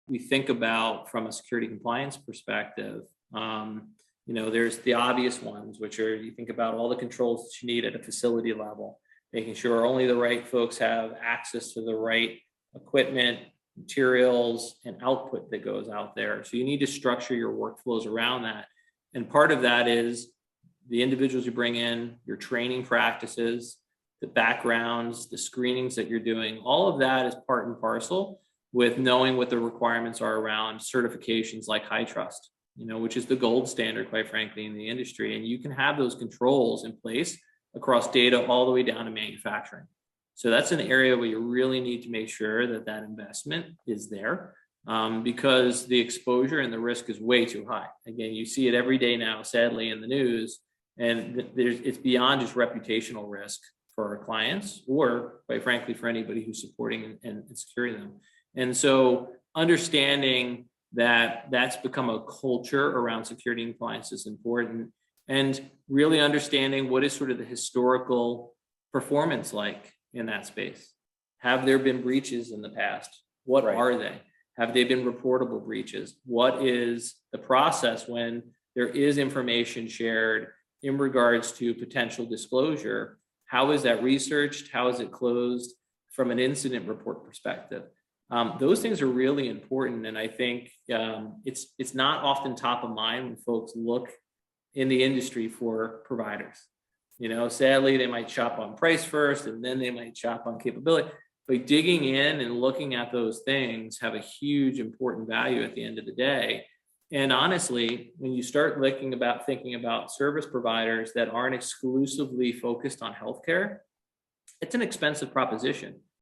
we think about from a security compliance perspective, there's the obvious ones, which are you think about all the controls that you need at a facility level, making sure only the right folks have access to the right equipment, materials, and output that goes out there. So you need to structure your workflows around that. And part of that is the individuals you bring in, your training practices, the backgrounds, the screenings that you're doing. All of that is part and parcel with knowing what the requirements are around certifications like HITRUST, which is the gold standard, quite frankly, in the industry. And you can have those controls in place across data all the way down to manufacturing. So that's an area where you really need to make sure that that investment is there, because the exposure and the risk is way too high. Again, you see it every day now, sadly, in the news, and it's beyond just reputational risk for our clients, or quite frankly, for anybody who's supporting and securing them. And so understanding that that's become a culture around security and compliance is important, and really understanding what is sort of the historical performance like in that space. Have there been breaches in the past? What are they? Have they been reportable breaches? What is the process when there is information shared in regards to potential disclosure? How is that researched? How is it closed from an incident report perspective? Those things are really important. And I think it's not often top of mind when folks look in the industry for providers. Sadly, they might shop on price first, and then they might shop on capability. But digging in and looking at those things have a huge important value at the end of the day. And honestly, when you start thinking about service providers that aren't exclusively focused on healthcare, it's an expensive proposition.